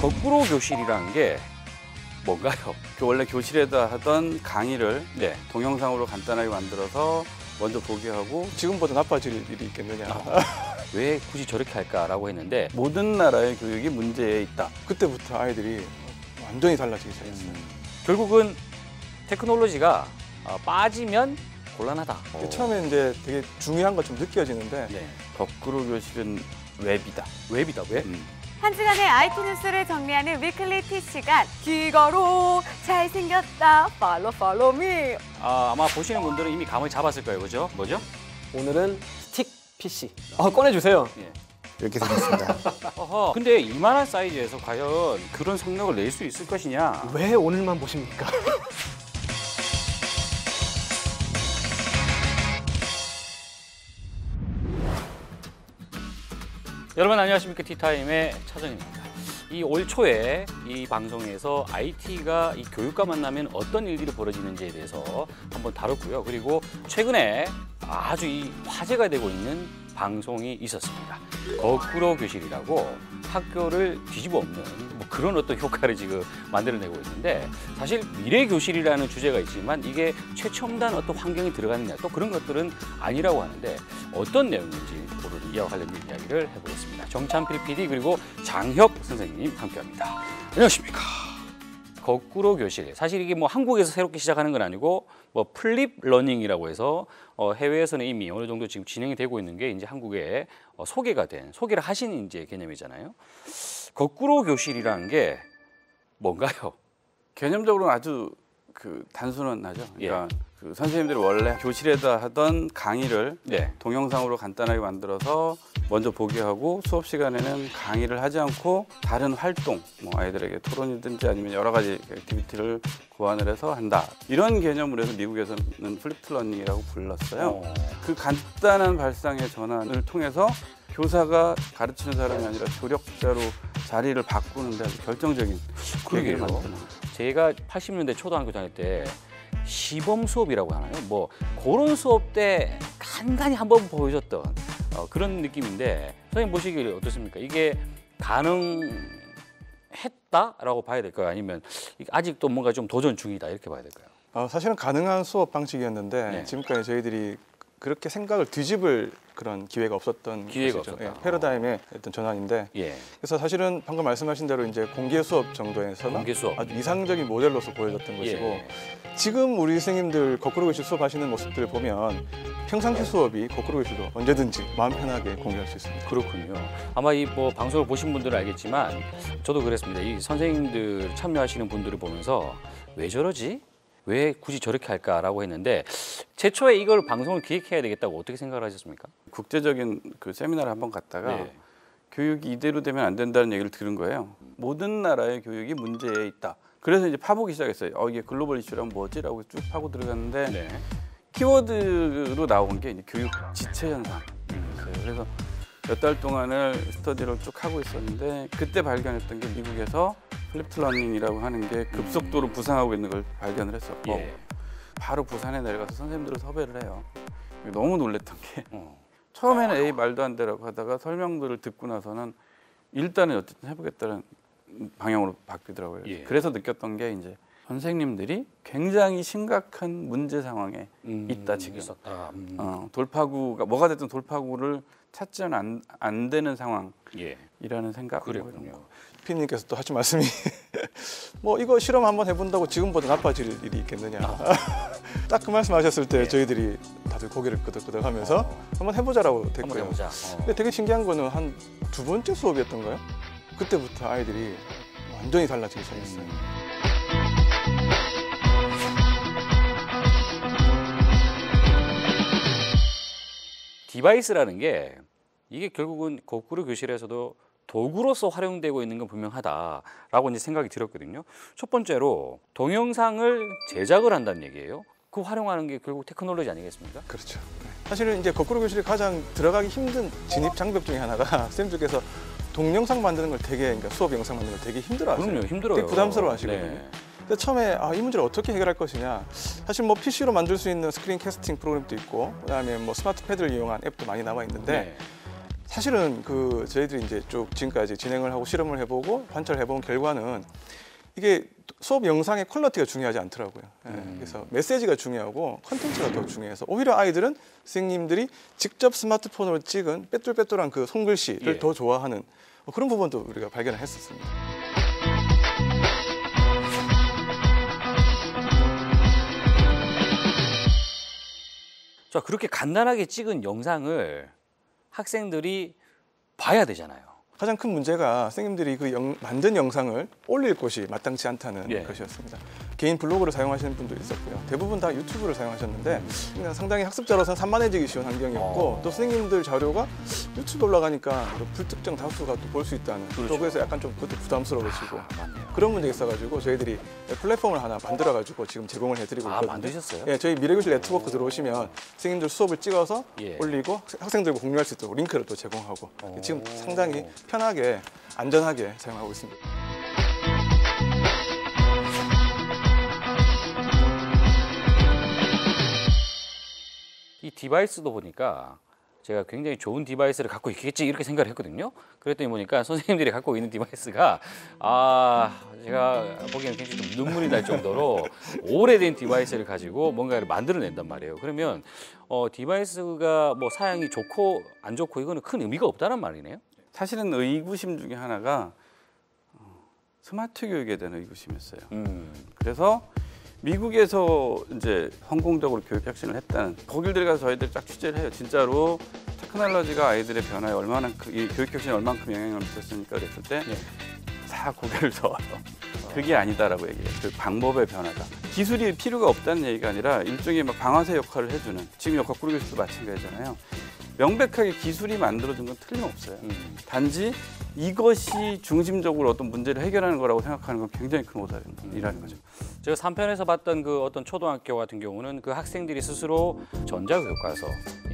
거꾸로 교실이라는 게 뭔가요? 원래 교실에다 하던 강의를 동영상으로 간단하게 만들어서 먼저 보게 하고 지금보다 나빠질 일이 있겠느냐. 왜 굳이 저렇게 할까라고 했는데 모든 나라의 교육이 문제에 있다. 그때부터 아이들이 완전히 달라지기 시작했어요. 결국은 테크놀로지가 빠지면 곤란하다. 처음에 이제 되게 중요한 것 좀 느껴지는데 거꾸로 교실은 웹이다. 웹이다, 웹? 한 주간의 IT 뉴스를 정리하는 위클리 T 시간. 귀가로 잘생겼다. 팔로우 미. 아마 보시는 분들은 이미 감을 잡았을 거예요, 그죠? 뭐죠? 오늘은 스틱 PC. 꺼내주세요. 이렇게 생겼습니다. 어허, 근데 이만한 사이즈에서 과연 그런 성능을 낼 수 있을 것이냐? 왜 오늘만 보십니까? 여러분 안녕하십니까? 티타임의 차정입니다. 이 올 초에 이 방송에서 IT가 이 교육과 만나면 어떤 일들이 벌어지는지에 대해서 한번 다뤘고요. 그리고 최근에 아주 이 화제가 되고 있는 방송이 있었습니다. 거꾸로 교실이라고 학교를 뒤집어 엎는 뭐 그런 어떤 효과를 지금 만들어내고 있는데, 사실 미래 교실이라는 주제가 있지만 이게 최첨단 어떤 환경이 들어가느냐 또 그런 것들은 아니라고 하는데, 어떤 내용인지 오늘 이와 관련된 이야기를 해보겠습니다. 정찬필 PD 그리고 장혁 선생님 함께합니다. 안녕하십니까? 거꾸로 교실, 사실 이게 뭐 한국에서 새롭게 시작하는 건 아니고 뭐 플립 러닝이라고 해서 해외에서는 이미 어느 정도 지금 진행이 되고 있는 게 이제 한국에 소개를 하신 이제 개념이잖아요. 거꾸로 교실이라는 게 뭔가요? 개념적으로는 아주 단순하죠. 그러니까 그 선생님들이 원래 교실에다 하던 강의를 동영상으로 간단하게 만들어서 먼저 보게 하고 수업 시간에는 강의를 하지 않고 다른 활동, 뭐 아이들에게 토론이든지 아니면 여러 가지 액티비티를 고안을 해서 한다. 이런 개념으로 해서 미국에서는 플립드 러닝이라고 불렀어요. 그 간단한 발상의 전환을 통해서 교사가 가르치는 사람이 아니라 조력자로 자리를 바꾸는 데 아주 결정적인 계기를 만드는 거죠. 제가 80년대 초등학교 다닐 때 시범 수업이라고 하나요? 뭐 그런 수업 때 간간히 한번 보여줬던 그런 느낌인데, 선생님 보시기에 어떻습니까? 이게 가능했다라고 봐야 될까요? 아니면 아직도 뭔가 좀 도전 중이다 이렇게 봐야 될까요? 사실은 가능한 수업 방식이었는데 지금까지 저희들이 그렇게 생각을 뒤집을 그런 기회가 없었던 것이죠. 패러다임의 어떤 전환인데, 그래서 사실은 방금 말씀하신 대로 이제 공개 수업 정도에서는 아주 이상적인 모델로서 보여졌던 것이고, 지금 우리 선생님들 거꾸로 교실 수업하시는 모습들을 보면 평상시 수업이 거꾸로 교실로 언제든지 마음 편하게 공유할 수 있습니다. 그렇군요. 아마 이 뭐 방송을 보신 분들은 알겠지만 저도 그랬습니다. 이 선생님들 참여하시는 분들을 보면서 왜 저러지? 왜 굳이 저렇게 할까라고 했는데, 최초에 이걸 방송을 기획해야 되겠다고 어떻게 생각을 하셨습니까? 국제적인 그 세미나를 한번 갔다가 교육이 이대로 되면 안 된다는 얘기를 들은 거예요. 모든 나라의 교육이 문제에 있다. 그래서 이제 파보기 시작했어요. 이게 글로벌 이슈라면 뭐지라고 쭉 파고 들어갔는데 키워드로 나온 게 이제 교육 지체 현상이었어요. 그래서 몇 달 동안을 스터디를 쭉 하고 있었는데, 그때 발견했던 게 미국에서 플립드 러닝이라고 하는 게 급속도로 부상하고 있는 걸 발견을 했었고, 바로 부산에 내려가서 선생님들을 섭외를 해요. 너무 놀랬던 게 처음에는 에이 말도 안 되라고 하다가 설명들을 듣고 나서는 일단은 어쨌든 해보겠다는 방향으로 바뀌더라고요. 그래서 느꼈던 게 이제 선생님들이 굉장히 심각한 문제 상황에 있다 지금. 돌파구가 뭐가 됐든 돌파구를 찾지는 안 되는 상황이라는 생각이거든요. 피디님께서 또 하신 말씀이 뭐 이거 실험 한번 해본다고 지금보다 나빠질 일이 있겠느냐. 딱 그 말씀하셨을 때 저희들이 다들 고개를 끄덕끄덕하면서 한번 해보자라고 됐고요. 근데 되게 신기한 거는 한 두 번째 수업이었던가요? 그때부터 아이들이 완전히 달라지기 시작했어요. 디바이스라는 게 이게 결국은 거꾸로 교실에서도 도구로서 활용되고 있는 건 분명하다라고 이제 생각이 들었거든요. 첫 번째로 동영상을 제작을 한다는 얘기예요. 그 활용하는 게 결국 테크놀로지 아니겠습니까? 그렇죠. 사실은 이제 거꾸로 교실에 가장 들어가기 힘든 진입 장벽 중에 하나가 선생님들께서 동영상 만드는 걸 그러니까 수업 영상 만드는 걸 되게 힘들어하세요. 그럼요, 힘들어요. 되게 부담스러워하시거든요. 근데 처음에 이 문제를 어떻게 해결할 것이냐. 사실 뭐 PC로 만들 수 있는 스크린 캐스팅 프로그램도 있고, 그다음에 뭐 스마트 패드를 이용한 앱도 많이 나와 있는데 사실은 그 저희들이 이제 쭉 지금까지 진행을 하고 실험을 해보고 관찰을 해본 결과는 이게 수업 영상의 퀄리티가 중요하지 않더라고요. 그래서 메시지가 중요하고 컨텐츠가 더 중요해서 오히려 아이들은 선생님들이 직접 스마트폰으로 찍은 빼뚤빼뚤한 그 손글씨를 더 좋아하는 그런 부분도 우리가 발견을 했었습니다. 자, 그렇게 간단하게 찍은 영상을 학생들이 봐야 되잖아요. 가장 큰 문제가 선생님들이 그 만든 영상을 올릴 곳이 마땅치 않다는 것이었습니다. 개인 블로그를 사용하시는 분도 있었고요. 대부분 다 유튜브를 사용하셨는데 그냥 상당히 학습자로서는 산만해지기 쉬운 환경이었고 또 선생님들 자료가 유튜브에 올라가니까 불특정 다수가 또 볼 수 있다는 또 그래서 약간 좀 그것도 부담스러워지고 그런 문제가 있어가지고 저희들이 플랫폼을 하나 만들어가지고 지금 제공을 해드리고 있거든요. 만드셨어요? 예, 저희 미래교실 네트워크 들어오시면 선생님들 수업을 찍어서 올리고 학생들과 공유할 수 있도록 링크를 또 제공하고 지금 상당히 편하게 안전하게 사용하고 있습니다. 이 디바이스도 보니까 제가 굉장히 좋은 디바이스를 갖고 있겠지 이렇게 생각을 했거든요. 그랬더니 보니까 선생님들이 갖고 있는 디바이스가 제가 보기에는 굉장히 좀 눈물이 날 정도로 오래된 디바이스를 가지고 뭔가를 만들어낸단 말이에요. 그러면 디바이스가 뭐 사양이 좋고 안 좋고 이거는 큰 의미가 없다는 말이네요. 사실은 의구심 중에 하나가 스마트 교육에 대한 의구심이었어요. 그래서 미국에서 이제 성공적으로 교육 혁신을 했다는 거길 들어가서 저희들이 쫙 취재를 해요. 진짜로 테크놀로지가 아이들의 변화에 얼마나 이 교육 혁신에 얼만큼 영향을 미쳤으니까 그랬을 때 다 고개를 저어서 그게 아니다라고 얘기해요. 그 방법의 변화다. 기술이 필요가 없다는 얘기가 아니라 일종의 막 방아쇠 역할을 해주는 지금 거꾸로 교실도 마찬가지잖아요. 명백하게 기술이 만들어준 건 틀림없어요. 단지 이것이 중심적으로 어떤 문제를 해결하는 거라고 생각하는 건 굉장히 큰 오산이라는 거죠. 제가 3편에서 봤던 그 어떤 초등학교 같은 경우는 그 학생들이 스스로 전자교과서,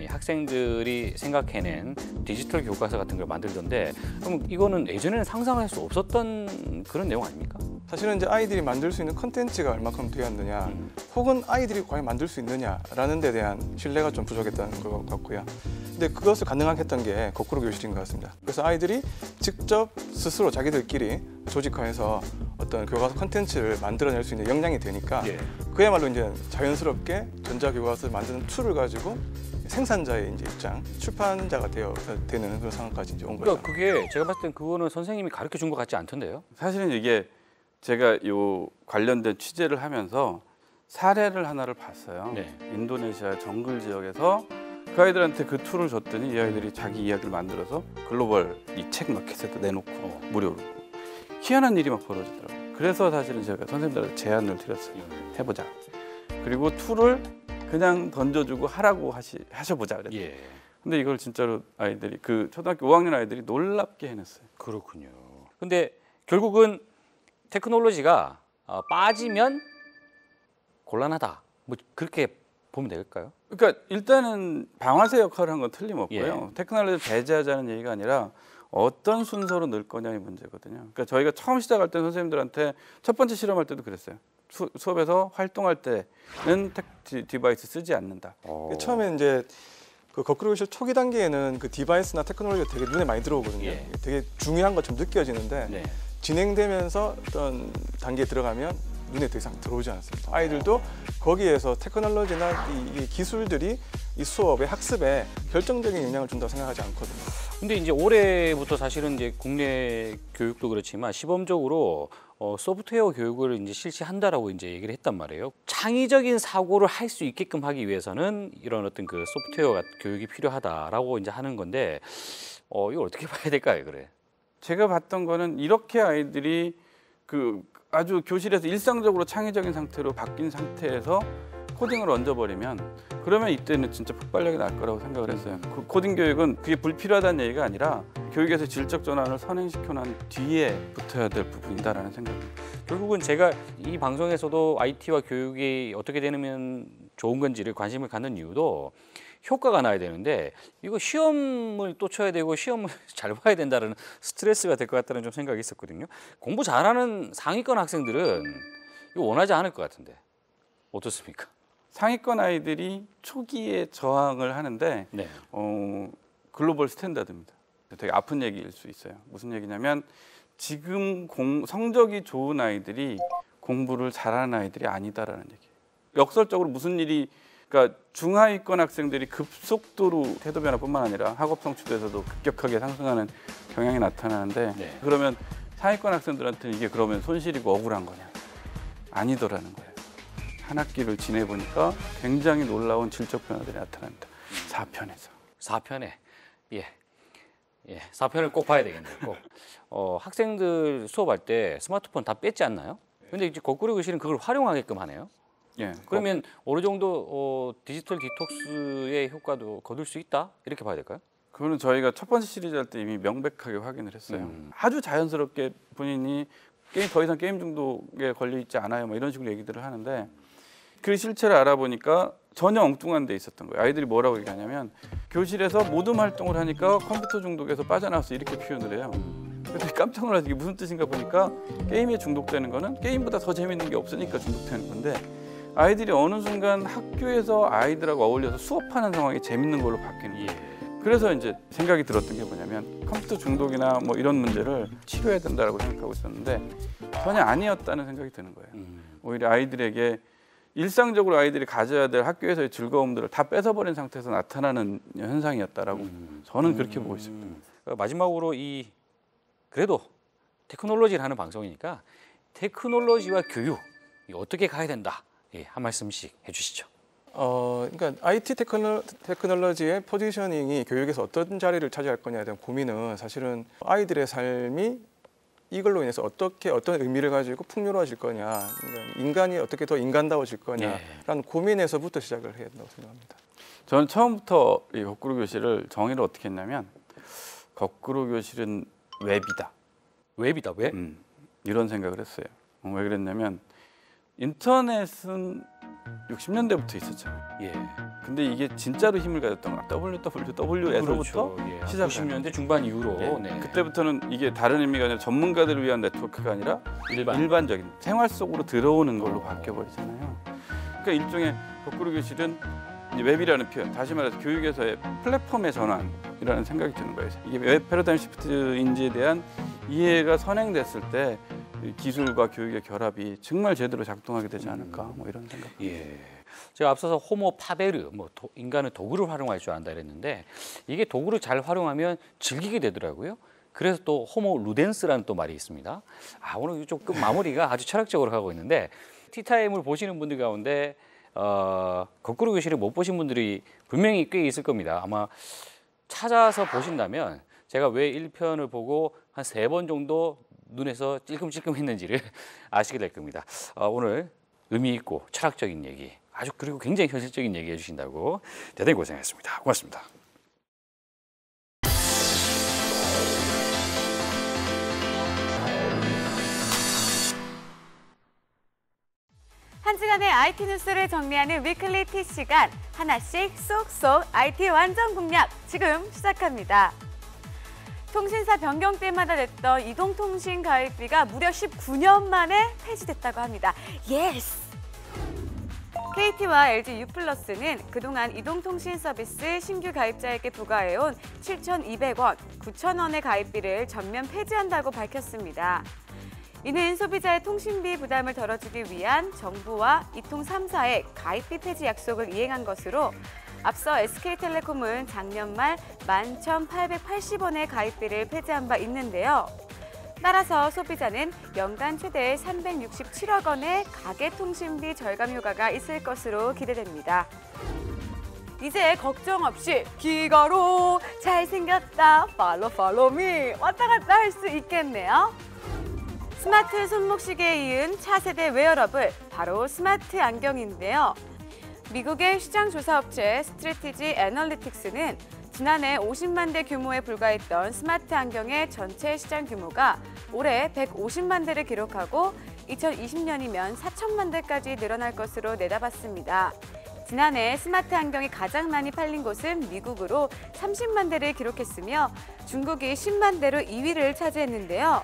학생들이 생각해낸 디지털 교과서 같은 걸 만들던데 그럼 이거는 예전에는 상상할 수 없었던 그런 내용 아닙니까? 사실은 이제 아이들이 만들 수 있는 컨텐츠가 얼마큼 되었느냐 혹은 아이들이 과연 만들 수 있느냐라는 데 대한 신뢰가 좀 부족했다는 것 같고요. 근데 그것을 가능하게 했던 게 거꾸로 교실인 것 같습니다. 그래서 아이들이 직접 스스로 자기들끼리 조직화해서 어떤 교과서 컨텐츠를 만들어낼 수 있는 역량이 되니까 그야말로 이제 자연스럽게 전자교과서를 만드는 툴을 가지고 생산자의 이제 입장, 출판자가 되는 그런 상황까지 이제 온 거죠. 그러니까 그게 제가 봤을 땐 그거는 선생님이 가르쳐 준 것 같지 않던데요? 사실은 이게 제가 요 관련된 취재를 하면서 사례를 하나를 봤어요. 인도네시아 정글 지역에서 그 아이들한테 그 툴을 줬더니 이 아이들이 자기 이야기를 만들어서 글로벌 이 책 마켓에도 내놓고 무료로 희한한 일이 막 벌어지더라고요. 그래서 사실은 제가 선생님들한테 제안을 드렸어요. 해보자. 그리고 툴을 그냥 던져주고 하라고 하셔보자 그랬어요. 근데 이걸 진짜로 아이들이 그 초등학교 5학년 아이들이 놀랍게 해냈어요. 그렇군요. 근데 결국은 테크놀로지가 빠지면 곤란하다. 뭐 그렇게 보면 될까요? 그러니까 일단은 방아쇠 역할을 한 건 틀림없고요. 테크놀로지를 배제하자는 얘기가 아니라 어떤 순서로 넣을 거냐의 문제거든요. 그러니까 저희가 처음 시작할 때 선생님들한테 첫 번째 실험할 때도 그랬어요. 수업에서 활동할 때는 디바이스 쓰지 않는다. 처음에 이제 그 거꾸로 교실 초기 단계에는 그 디바이스나 테크놀로지가 되게 눈에 많이 들어오거든요. 되게 중요한 것처럼 느껴지는데 진행되면서 어떤 단계에 들어가면 눈에 더 이상 들어오지 않습니다. 아이들도 거기에서 테크놀로지나 이 기술들이 이 수업의 학습에 결정적인 영향을 준다고 생각하지 않거든요. 근데 이제 올해부터 사실은 이제 국내 교육도 그렇지만 시범적으로 소프트웨어 교육을 이제 실시한다라고 이제 얘기를 했단 말이에요. 창의적인 사고를 할 수 있게끔 하기 위해서는 이런 어떤 그 소프트웨어 교육이 필요하다라고 이제 하는 건데 이거 어떻게 봐야 될까요, 그래? 제가 봤던 거는 이렇게 아이들이 그 아주 교실에서 일상적으로 창의적인 상태로 바뀐 상태에서 코딩을 얹어버리면 그러면 이때는 진짜 폭발력이 날 거라고 생각을 했어요. 그 코딩 교육은 그게 불필요하다는 얘기가 아니라 교육에서 질적 전환을 선행시켜 난 뒤에 붙어야 될 부분이다라는 생각입니다. 결국은 제가 이 방송에서도 IT와 교육이 어떻게 되면 좋은 건지를 관심을 갖는 이유도 효과가 나야 되는데 이거 시험을 또 쳐야 되고 시험을 잘 봐야 된다는 스트레스가 될 것 같다는 좀 생각이 있었거든요. 공부 잘하는 상위권 학생들은 이거 원하지 않을 것 같은데 어떻습니까? 상위권 아이들이 초기에 저항을 하는데 글로벌 스탠다드입니다. 되게 아픈 얘기일 수 있어요. 무슨 얘기냐면 지금 성적이 좋은 아이들이 공부를 잘하는 아이들이 아니다라는 얘기예요. 역설적으로 무슨 일이 그러니까 중하위권 학생들이 급속도로 태도 변화뿐만 아니라 학업 성취도에서도 급격하게 상승하는 경향이 나타나는데 네. 그러면 상위권 학생들한테는 이게 그러면 손실이고 억울한 거냐? 아니더라는 거예요. 한 학기를 지내보니까 굉장히 놀라운 질적 변화들이 나타납니다. 4편에서. 4편에 예, 4편을 꼭 봐야 되겠네요. 꼭. 학생들 수업할 때 스마트폰 다 뺐지 않나요? 근데 이제 거꾸로 교실은 그걸 활용하게끔 하네요. 예. 그러면 어느 정도 디지털 디톡스의 효과도 거둘 수 있다 이렇게 봐야 될까요? 그거는 저희가 첫 번째 시리즈 할 때 이미 명백하게 확인을 했어요. 아주 자연스럽게 본인이 더 이상 게임 중독에 걸려 있지 않아요. 뭐 이런 식으로 얘기들을 하는데 그 실체를 알아보니까 전혀 엉뚱한 데 있었던 거예요. 아이들이 뭐라고 얘기하냐면 교실에서 모든 활동을 하니까 컴퓨터 중독에서 빠져나왔어 이렇게 표현을 해요. 그래서 깜짝 놀라서 이게 무슨 뜻인가 보니까 게임에 중독되는 거는 게임보다 더 재밌는 게 없으니까 중독되는 건데 아이들이 어느 순간 학교에서 아이들하고 어울려서 수업하는 상황이 재밌는 걸로 바뀌는 거예요. 그래서 이제 생각이 들었던 게 뭐냐면 컴퓨터 중독이나 뭐 이런 문제를 치료해야 된다고 생각하고 있었는데 전혀 아니었다는 생각이 드는 거예요. 오히려 아이들에게 일상적으로 아이들이 가져야 될 학교에서의 즐거움들을 다 뺏어버린 상태에서 나타나는 현상이었다라고 저는 그렇게 보고 있습니다. 마지막으로 그래도 테크놀로지를 하는 방송이니까 테크놀로지와 교육 어떻게 가야 된다. 한 말씀씩 해주시죠. 그러니까 IT 테크놀로지의 포지셔닝이 교육에서 어떤 자리를 차지할 거냐에 대한 고민은 사실은 아이들의 삶이 이걸로 인해서 어떤 의미를 가지고 풍요로워질 거냐, 그러니까 인간이 어떻게 더 인간다워질 거냐라는 고민에서부터 시작을 해야 된다고 생각합니다. 저는 처음부터 이 거꾸로 교실을 정의를 어떻게 했냐면 거꾸로 교실은 웹이다. 웹이다, 왜? 이런 생각을 했어요. 왜 그랬냐면 인터넷은 60년대부터 있었잖아요. 예. 근데 이게 진짜로 힘을 가졌던 건 WWW에서부터 그렇죠. 시작. 90년대 중반 이후로. 예. 네. 그때부터는 이게 다른 의미가 아니라 전문가들을 위한 네트워크가 아니라 일반적인 생활 속으로 들어오는 걸로 바뀌어 버리잖아요. 그러니까 일종의 거꾸로 교실은 이제 웹이라는 표현, 다시 말해서 교육에서의 플랫폼의 전환이라는 생각이 드는 거예요. 이게 웹 패러다임 시프트인지에 대한 이해가 선행됐을 때 기술과 교육의 결합이 정말 제대로 작동하게 되지 않을까, 뭐 이런 생각. 예. 제가 앞서서 호모 파베르, 인간은 도구를 활용할 줄 안다 이랬는데 이게 도구를 잘 활용하면 즐기게 되더라고요. 그래서 또 호모 루덴스라는 또 말이 있습니다. 오늘 조금 마무리가 아주 철학적으로 가고 있는데 티타임을 보시는 분들 가운데 거꾸로 교실을 못 보신 분들이 분명히 꽤 있을 겁니다. 아마 찾아서 보신다면 제가 왜 1편을 보고 한 3번 정도 눈에서 찔끔찔끔 했는지를 아시게 될 겁니다. 오늘 의미 있고 철학적인 얘기, 아주 그리고 굉장히 현실적인 얘기 해주신다고 대단히 고생하셨습니다. 고맙습니다. 한 주간의 IT 뉴스를 정리하는 위클리 T 시간, 하나씩 쏙쏙 IT 완전 공략 지금 시작합니다. 통신사 변경 때마다 냈던 이동통신 가입비가 무려 19년 만에 폐지됐다고 합니다. 예스! KT와 LG U+는 그동안 이동통신 서비스 신규 가입자에게 부과해온 7,200원, 9,000원의 가입비를 전면 폐지한다고 밝혔습니다. 이는 소비자의 통신비 부담을 덜어주기 위한 정부와 이통 3사의 가입비 폐지 약속을 이행한 것으로 앞서 SK텔레콤은 작년 말 11,880원의 가입비를 폐지한 바 있는데요. 따라서 소비자는 연간 최대 367억 원의 가계통신비 절감 효과가 있을 것으로 기대됩니다. 이제 걱정 없이 기거로 잘생겼다 팔로우 미 왔다 갔다 할 수 있겠네요. 스마트 손목시계에 이은 차세대 웨어러블, 바로 스마트 안경인데요. 미국의 시장 조사업체 스트래티지 애널리틱스는 지난해 50만 대 규모에 불과했던 스마트 안경의 전체 시장 규모가 올해 150만 대를 기록하고 2020년이면 4천만 대까지 늘어날 것으로 내다봤습니다. 지난해 스마트 안경이 가장 많이 팔린 곳은 미국으로 30만 대를 기록했으며 중국이 10만 대로 2위를 차지했는데요.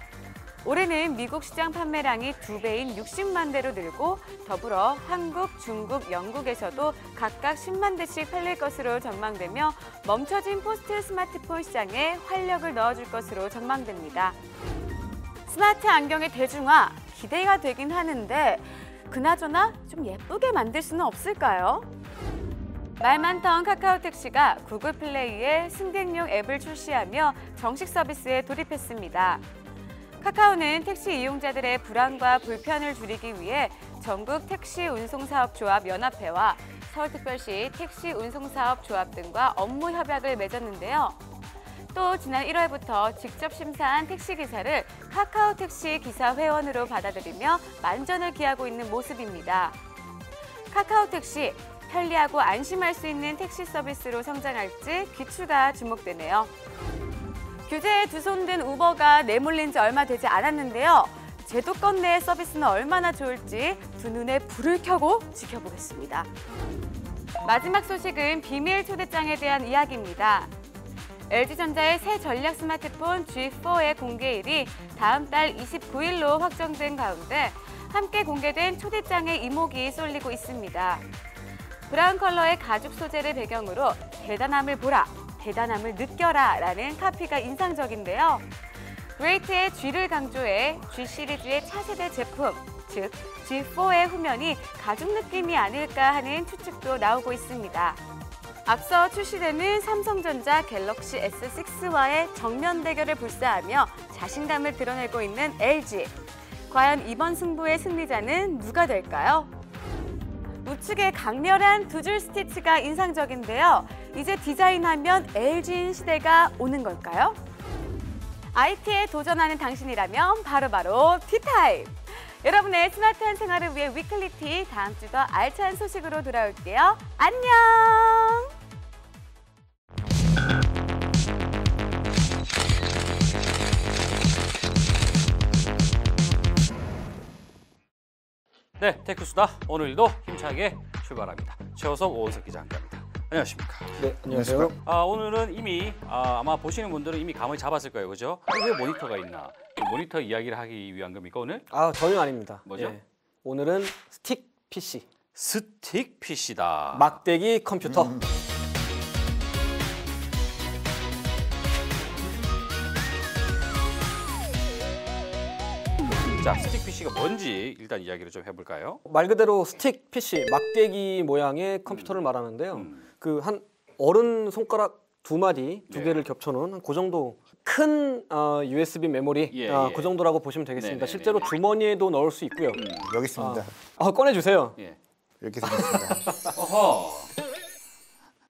올해는 미국 시장 판매량이 2배인 60만 대로 늘고 더불어 한국, 중국, 영국에서도 각각 10만 대씩 팔릴 것으로 전망되며 멈춰진 포스트 스마트폰 시장에 활력을 넣어줄 것으로 전망됩니다. 스마트 안경의 대중화 기대가 되긴 하는데 그나저나 좀 예쁘게 만들 수는 없을까요? 말 많던 카카오택시가 구글 플레이에 승객용 앱을 출시하며 정식 서비스에 돌입했습니다. 카카오는 택시 이용자들의 불안과 불편을 줄이기 위해 전국 택시운송사업조합 연합회와 서울특별시 택시운송사업조합 등과 업무 협약을 맺었는데요. 또 지난 1월부터 직접 심사한 택시기사를 카카오택시 기사 회원으로 받아들이며 만전을 기하고 있는 모습입니다. 카카오택시, 편리하고 안심할 수 있는 택시 서비스로 성장할지 귀추가 주목되네요. 규제에 두 손 든 우버가 내몰린 지 얼마 되지 않았는데요. 제도권 내 서비스는 얼마나 좋을지 두 눈에 불을 켜고 지켜보겠습니다. 마지막 소식은 비밀 초대장에 대한 이야기입니다. LG전자의 새 전략 스마트폰 G4의 공개일이 다음 달 29일로 확정된 가운데 함께 공개된 초대장의 이목이 쏠리고 있습니다. 브라운 컬러의 가죽 소재를 배경으로 대단함을 보라, 대단함을 느껴라 라는 카피가 인상적인데요. 그레이트의 G를 강조해 G 시리즈의 차세대 제품, 즉 G4의 후면이 가죽 느낌이 아닐까 하는 추측도 나오고 있습니다. 앞서 출시되는 삼성전자 갤럭시 S6와의 정면 대결을 불사하며 자신감을 드러내고 있는 LG. 과연 이번 승부의 승리자는 누가 될까요? 우측의 강렬한 두 줄 스티치가 인상적인데요. 이제 디자인하면 LG인 시대가 오는 걸까요? IT에 도전하는 당신이라면 바로바로 티타임! 여러분의 스마트한 생활을 위해 위클리티 다음 주 더 알찬 소식으로 돌아올게요. 안녕! 네, 테크수다 오늘도 힘차게 출발합니다. 최호섭, 오은석 기자 함께합니다. 안녕하십니까? 네, 안녕하세요. 오늘은 이미 아마 보시는 분들은 이미 감을 잡았을 거예요, 그죠? 왜 모니터가 있나? 모니터 이야기를 하기 위한 겁니까 오늘? 전혀 아닙니다. 뭐죠? 예. 오늘은 스틱 PC. 스틱 PC다. 막대기 컴퓨터. 자, 스틱 PC가 뭔지 일단 이야기를 좀 해볼까요? 말 그대로 스틱 PC, 막대기 모양의 컴퓨터를 말하는데요. 그 한 어른 손가락 두 마디, 두 개를 겹쳐놓은 그 정도 큰 USB 메모리 그 정도라고 보시면 되겠습니다. 실제로 주머니에도 넣을 수 있고요. 여기 있습니다. 꺼내주세요. 예. 이렇게 생겼습니다. 어허.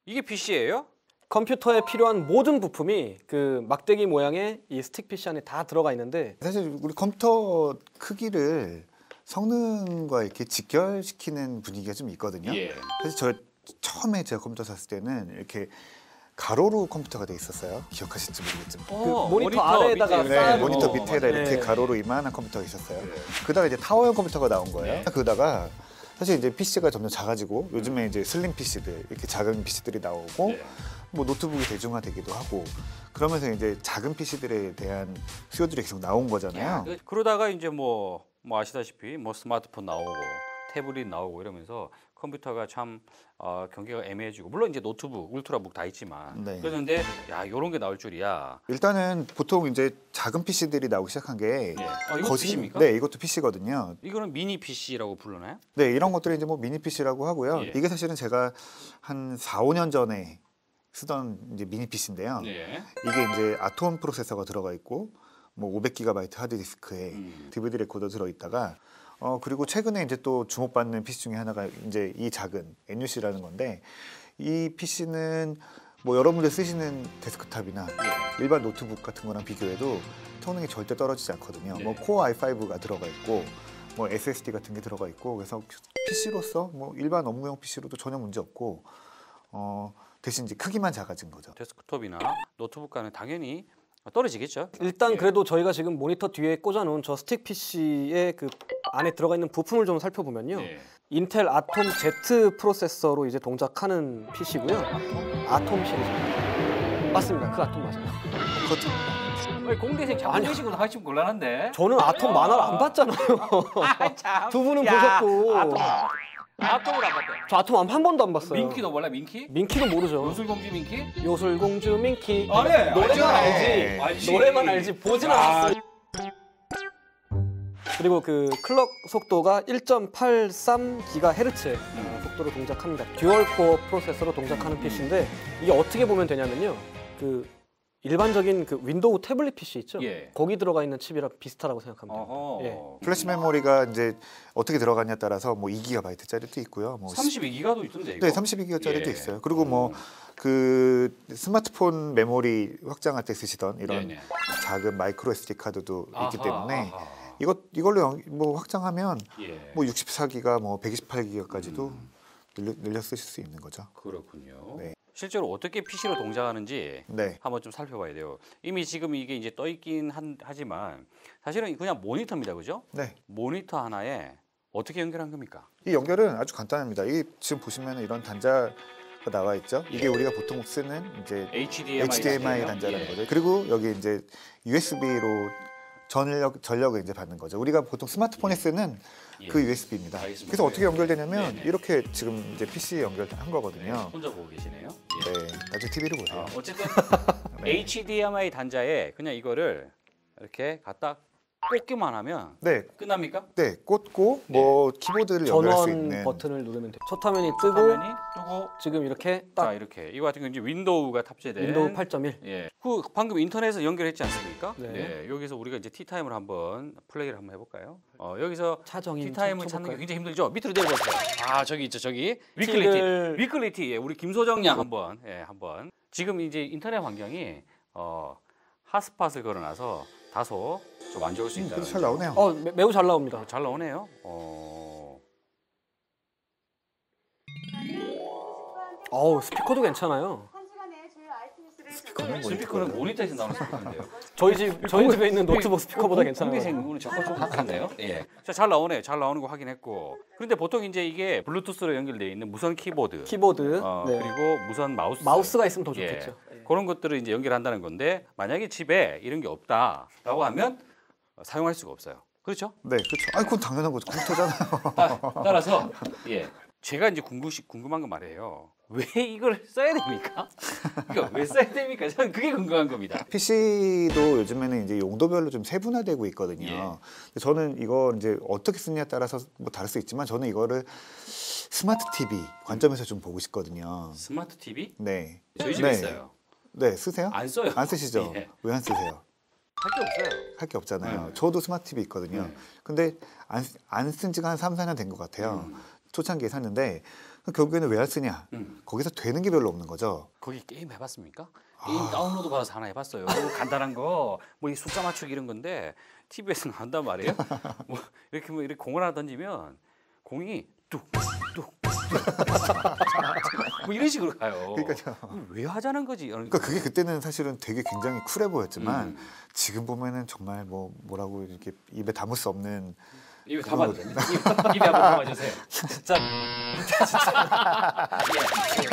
이게 PC예요? 컴퓨터에 필요한 모든 부품이 그 막대기 모양의 이 스틱 PC 안에 다 들어가 있는데 사실 우리 컴퓨터 크기를 성능과 이렇게 직결시키는 분위기가 좀 있거든요. 예. 사실 저 처음에 제가 컴퓨터 샀을 때는 이렇게 가로로 컴퓨터가 돼 있었어요. 기억하실지 모르겠지만. 그 모니터 아래에다가 네, 모니터 밑에다 이렇게 가로로 이만한 컴퓨터가 있었어요. 그러다가 이제 타워형 컴퓨터가 나온 거예요. 그러다가 사실 이제 PC가 점점 작아지고 요즘에 이제 슬림 PC들 이렇게 작은 PC들이 나오고 뭐 노트북이 대중화되기도 하고 그러면서 이제 작은 PC들에 대한 수요들이 계속 나온 거잖아요. 그러다가 이제 뭐 아시다시피 뭐 스마트폰 나오고 태블릿 나오고 이러면서 컴퓨터가 참 경계가 애매해지고 물론 이제 노트북, 울트라북 다 있지만 그런데 야 이런 게 나올 줄이야. 일단은 보통 이제 작은 PC들이 나오기 시작한 게 이것도 PC입니까? 네, 이것도 PC거든요. 이거는 미니 PC라고 부르나요? 네, 이런 것들이 이제 뭐 미니 PC라고 하고요. 이게 사실은 제가 한 4, 5년 전에 쓰던 이제 미니 PC인데요. 이게 이제 아톰 프로세서가 들어가 있고 뭐 500GB 하드디스크에 DVD 레코더 들어 있다가 그리고 최근에 이제 또 주목받는 PC 중에 하나가 이제 이 작은 NUC라는 건데 이 PC는 뭐 여러분들 쓰시는 데스크탑이나 일반 노트북 같은 거랑 비교해도 성능이 절대 떨어지지 않거든요. 뭐 코어 i5가 들어가 있고 뭐 SSD 같은 게 들어가 있고 그래서 PC로서 뭐 일반 업무용 PC로도 전혀 문제 없고 대신 이제 크기만 작아진 거죠. 데스크톱이나 노트북과는 당연히 떨어지겠죠. 일단 그래도 저희가 지금 모니터 뒤에 꽂아놓은 저 스틱 PC의 그 안에 들어가 있는 부품을 좀 살펴보면요. 인텔 아톰 Z 프로세서로 이제 동작하는 PC고요. 아톰 시리즈. 맞습니다. 그 아톰 맞아요. 왜 공대생 자본주의식으로 하시면 곤란한데? 저는 아톰 만화를 안 봤잖아요. 두 분은 보셨고. 아톰을 안 봤대. 저 아톰 한 번도 안 봤어요. 민키도 몰라, 민키? 민키도 모르죠. 요술공주 민키? 요술공주 민키. 아, 네. 노래만 알지. 알지. 노래만 알지. 보진 않았어요. 그리고 그 클럭 속도가 1.83GHz 속도로 동작합니다. 듀얼코어 프로세서로 동작하는 PC인데 이게 어떻게 보면 되냐면요. 그 일반적인 그 윈도우 태블릿 PC 있죠? 예. 거기 들어가 있는 칩이랑 비슷하다고 생각합니다. 예. 플래시 메모리가 이제 어떻게 들어가냐에 따라서 뭐 2GB짜리도 있고요. 뭐 32기가도 있던데 이거? 네, 32GB짜리도 예. 있어요. 그리고 뭐 그 스마트폰 메모리 확장할 때 쓰시던 이런 네네. 작은 마이크로 SD 카드도 있기 때문에 아하. 이걸로 뭐 확장하면 예. 뭐 64기가 뭐 128기가까지도 늘려 쓰실 수 있는 거죠. 그렇군요. 네. 실제로 어떻게 PC로 동작하는지 네. 한번 좀 살펴봐야 돼요. 이미 지금 이게 이제 떠 있긴 하지만 사실은 그냥 모니터입니다, 그죠? 네. 모니터 하나에 어떻게 연결한 겁니까? 이 연결은 아주 간단합니다. 이 지금 보시면 이런 단자가 나와 있죠. 이게 우리가 보통 쓰는 이제 HDMI 단자라는 거죠. 그리고 여기 이제 USB로 전력을 이제 받는 거죠. 우리가 보통 스마트폰에 쓰는 그 USB입니다. 알겠습니다. 그래서 어떻게 연결되냐면 네네. 이렇게 지금 이제 PC 연결한 거거든요. 혼자 보고 계시네요. 네, 나중에 TV를 보세요. 어쨌든 네. HDMI 단자에 그냥 이거를 이렇게 갖다 꽂기만 하면 네, 끝납니까? 네, 꽂고 뭐 키보드를 연결할 수 전원 있는 버튼을 누르면 돼요. 첫 화면이 뜨고 화면이 뜨고 지금 이렇게 자 딱 이렇게 이거 같은 경우 이제 윈도우가 탑재된 윈도우 8.1. 예. 그 방금 인터넷에 연결했지 않습니까? 네. 네. 여기서 우리가 이제 티타임을 한번 플레이를 한번 해볼까요? 여기서 차정인 티타임을 찾는 게 쳐볼까요? 굉장히 힘들죠. 밑으로 내려보세요. 아 저기 있죠, 저기 티를- 위클리티. 예, 우리 김소정 양 한번 한번. 지금 이제 인터넷 환경이 핫스팟을 걸어놔서 다소 좀 안 좋을 수 있다. 그래서 잘 나오네요. 매우 잘 나옵니다. 잘 나오네요. 스피커도 괜찮아요. 스피커는 모니터에서 나오는 스피커인데요. 저희 집에 있는 노트북 스피커보다 괜찮아요. 공대생 오늘 저거 좀 같은데요? 예. 자, 잘 나오네요. 잘 나오는 거 확인했고. 그런데 보통 이제 이게 블루투스로 연결되어 있는 무선 키보드, 네. 그리고 무선 마우스가 있으면 더 예. 좋겠죠. 그런 것들을 이제 연결한다는 건데 만약에 집에 이런 게 없다라고 하면 사용할 수가 없어요. 그렇죠? 네, 그렇죠. 아니 그건 당연한 거죠. 컴퓨터잖아요. 따라서 제가 이제 궁금한 거 말이에요. 왜 이걸 써야 됩니까? 그러니까 왜 써야 됩니까? 저는 그게 궁금한 겁니다. PC도 요즘에는 이제 용도별로 좀 세분화되고 있거든요. 예. 근데 저는 이거 이제 어떻게 쓰냐에 따라서 뭐 다를 수 있지만 저는 이거를 스마트 TV 관점에서 좀 보고 싶거든요. 스마트 TV? 네. 저희 집에 네. 있어요. 네, 쓰세요? 안 써요. 안 쓰시죠? 예. 왜 안 쓰세요? 할 게 없어요. 할 게 없잖아요. 네. 저도 스마트 TV 있거든요. 네. 근데 안 쓴 지가 한 3, 4년 된 것 같아요. 초창기에 샀는데 결국에는 왜 안 쓰냐? 거기서 되는 게 별로 없는 거죠. 거기 게임 해봤습니까? 게임 다운로드 받아서 하나 해봤어요. 간단한 거, 뭐 이 숫자 맞추기 이런 건데 TV에서는 한단 말이에요. 뭐 이렇게 공을 하나 던지면 공이 뚝뚝 뭐 이런 식으로 가요. 그러니까요. 왜 하자는 거지? 그러니까 그게 그때는 사실은 되게 굉장히 쿨해 보였지만 지금 보면은 정말 뭐라고 이렇게 입에 담을 수 없는. 입에 담아도 됩니다. 입에 한번 담아주세요. 진짜.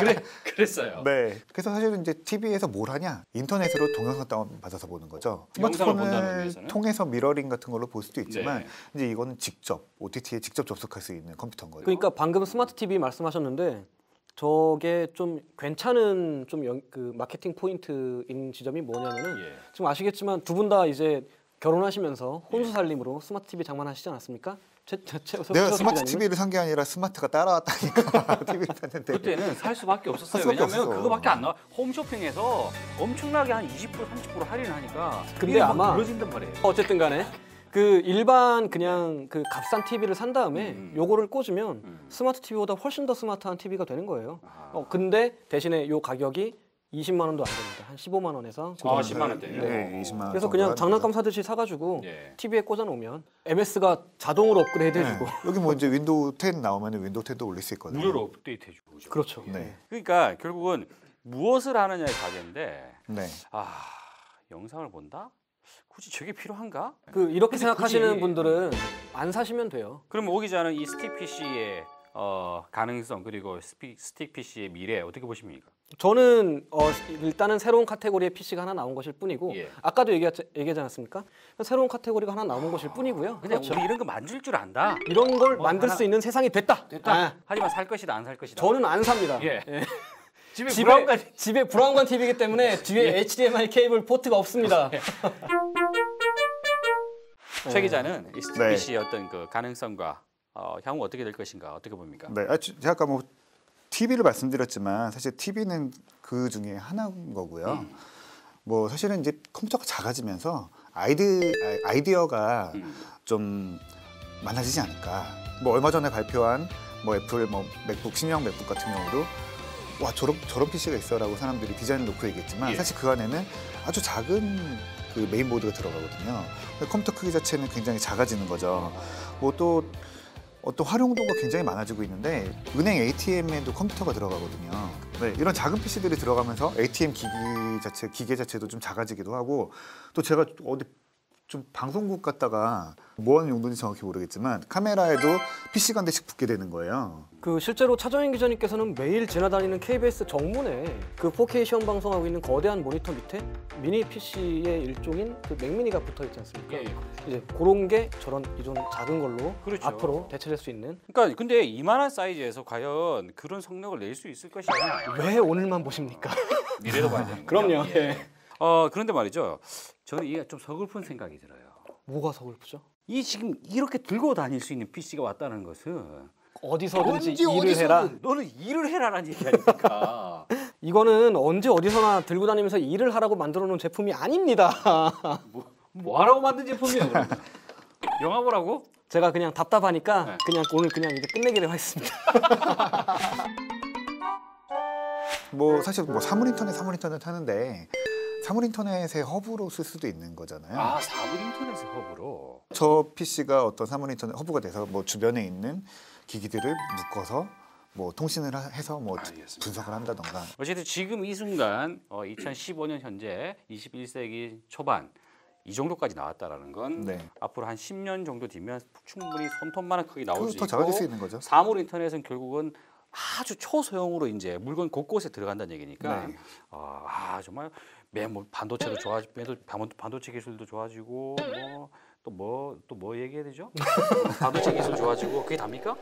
예, 그랬어요. 네. 그래서 사실은 이제 TV에서 뭘 하냐? 인터넷으로 동영상 다운 받아서 보는 거죠. 영상을 본다는 스마트폰을 의미에서는? 통해서 미러링 같은 걸로 볼 수도 있지만 네. 이제 이거는 직접 OTT에 직접 접속할 수 있는 컴퓨터인 거죠. 그러니까 방금 스마트 TV 말씀하셨는데 저게 좀 괜찮은 그 마케팅 포인트인 지점이 뭐냐면은 지금 아시겠지만 두 분 다 이제 결혼하시면서 혼수 살림으로 스마트 TV 장만하시지 않았습니까? 내가 스마트 TV를 산 게 아니라 스마트가 따라왔다니까 TV를 샀는데 그때는 살 수밖에 없었어요. 살 수밖에 왜냐면 없었어. 그거밖에 안 나와. 홈쇼핑에서 엄청나게 한 20% 30% 할인을 하니까 근데 이게 막 아마 늘어진단 말이에요. 어쨌든 간에 그 일반 그냥 그 값싼 TV를 산 다음에 요거를 꽂으면 스마트 TV보다 훨씬 더 스마트한 TV가 되는 거예요. 근데 대신에 요 가격이 20만 원도 안 됩니다. 한 15만 원에서 10만 원대. 네, 20만 원. 그래서 그냥 장난감 사듯이 사가지고 예. TV에 꽂아놓으면 MS가 자동으로 업그레이드해주고 여기 뭐 이제 윈도우 10 나오면 윈도우 10도 올릴 수 있거든요. 무료로 업데이트 해주고. 그렇죠. 네, 그러니까 결국은 무엇을 하느냐의 가게인데 네. 영상을 본다? 굳이 저게 필요한가? 그 이렇게 근데 생각하시는 굳이- 분들은 안 사시면 돼요. 그러면 오기 전에 이 스틱 PC의 가능성 그리고 스틱 PC의 미래 어떻게 보십니까? 저는 일단은 새로운 카테고리의 PC가 하나 나온 것일 뿐이고 예. 아까도 얘기하지 않았습니까? 새로운 카테고리가 하나 나온 것일 뿐이고요. 그냥 우리 이런 거 만질 줄 안다. 이런 걸 만들 수 있는 세상이 됐다. 하지만 살 것이다 안 살 것이다. 저는 안 삽니다. 예. 예. 집에 브라운관 TV이기 때문에 뒤에 HDMI 케이블 포트가 없습니다. 최 기자는 이 스틱 PC의 어떤 그 가능성과 향후 어떻게 될 것인가 어떻게 봅니까? 네, 제가 아까 뭐 TV를 말씀드렸지만 사실 TV는 그 중에 하나인 거고요. 뭐 사실은 이제 컴퓨터가 작아지면서 아이디어가 좀 많아지지 않을까. 뭐 얼마 전에 발표한 뭐 애플 뭐 맥북 신형 맥북 같은 경우도 와 저런 PC가 있어라고 사람들이 디자인을 놓고 얘기했지만 사실 그 안에는 아주 작은 그 메인보드가 들어가거든요. 컴퓨터 크기 자체는 굉장히 작아지는 거죠. 뭐 또 어떤 활용도가 굉장히 많아지고 있는데 은행 ATM에도 컴퓨터가 들어가거든요. 네, 이런 작은 PC들이 들어가면서 ATM 기계 자체도 좀 작아지기도 하고 또 제가 어디 좀 방송국 갔다가 뭐 하는 용도인지 정확히 모르겠지만 카메라에도 PC가 한 대씩 붙게 되는 거예요. 그 실제로 차정인 기자님께서는 매일 지나다니는 KBS 정문에 그 4K 시험 방송하고 있는 거대한 모니터 밑에 미니 PC의 일종인 그 맥미니가 붙어 있지 않습니까? 예. 이제 그런 게 저런 이런 작은 걸로 그렇죠. 앞으로 대체될 수 있는. 그러니까 근데 이만한 사이즈에서 과연 그런 성능을 낼 수 있을 것이냐? 왜 오늘만 보십니까? 미래도 봐야 되는 거죠. 그럼요. 예. 그런데 말이죠. 저는 이게 좀 서글픈 생각이 들어요. 뭐가 서글프죠? 이 지금 이렇게 들고 다닐 수 있는 PC가 왔다는 것은 어디서든지 일을 해라. 너는 일을 해라라는 얘기 아닙니까? 이거는 언제 어디서나 들고 다니면서 일을 하라고 만들어 놓은 제품이 아닙니다. 뭐 하라고 만든 제품이에요? 그러면? 영화 보라고? 제가 그냥 답답하니까 네. 그냥 오늘 그냥 이제 끝내기로 하겠습니다. 뭐 사실 뭐 사물 인터넷 하는데 사물 인터넷의 허브로 쓸 수도 있는 거잖아요. 아, 사물 인터넷의 허브로. 저 PC가 어떤 사물 인터넷 허브가 돼서 뭐 주변에 있는 기기들을 묶어서 뭐 통신을 해서 뭐 알겠습니다. 분석을 한다던가. 어쨌든 지금 이 순간 2015년 현재 21세기 초반 이 정도까지 나왔다라는 건 네. 앞으로 한 10년 정도 뒤면 충분히 손톱만한 크기 나올 수 더 있고 작아질 수 있는 거죠. 사물 인터넷은 결국은 아주 초소형으로 이제 물건 곳곳에 들어간다는 얘기니까 네. 정말 매뭐 반도체도 좋아지고 반도체 기술도 좋아지고 또 뭐 얘기해야 되죠? 반도체 기술 좋아지고 그게 답니까?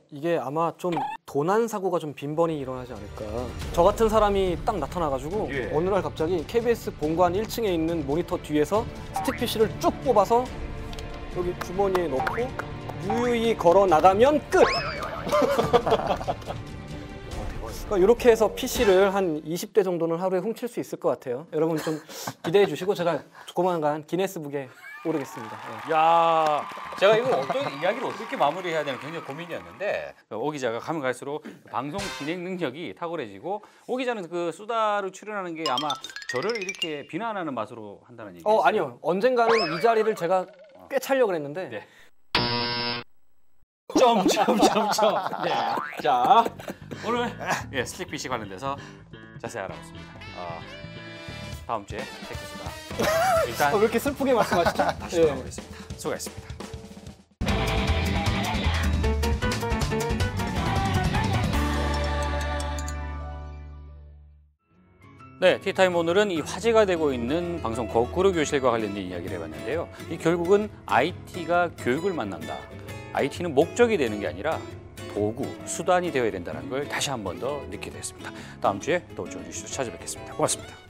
이게 아마 좀 도난 사고가 좀 빈번히 일어나지 않을까. 저 같은 사람이 딱 나타나가지고 예. 어느 날 갑자기 KBS 본관 1층에 있는 모니터 뒤에서 스틱 PC를 쭉 뽑아서 여기 주머니에 넣고 유유히 걸어 나가면 끝. 이렇게 해서 PC를 한 20대 정도는 하루에 훔칠 수 있을 것 같아요. 여러분 좀 기대해 주시고 제가 조만간 기네스북에 오르겠습니다. 예. 야, 제가 이걸 이야기를 어떻게 마무리해야 되는 굉장히 고민이었는데 오 기자가 가면 갈수록 방송 진행 능력이 탁월해지고 오 기자는 그 수다로 출연하는 게 아마 저를 이렇게 비난하는 맛으로 한다는 얘기예요. 아니요. 언젠가는 이 자리를 제가 꽤 차려고 했는데. 네. 네. 자, 오늘 스틱 PC 관련돼서 자세히 알아봤습니다. 다음 주에 테크수다. 일단 왜 이렇게 슬프게 말씀하시죠? 다시 돌아오겠습니다. 수고하셨습니다. 네, 티타임 오늘은 이 화제가 되고 있는 방송 거꾸로 교실과 관련된 이야기를 해봤는데요. 이 결국은 IT가 교육을 만난다. IT는 목적이 되는 게 아니라 도구, 수단이 되어야 된다는 걸 다시 한 번 더 느끼게 됐습니다. 다음 주에 또 좋은 뉴스로 찾아뵙겠습니다. 고맙습니다.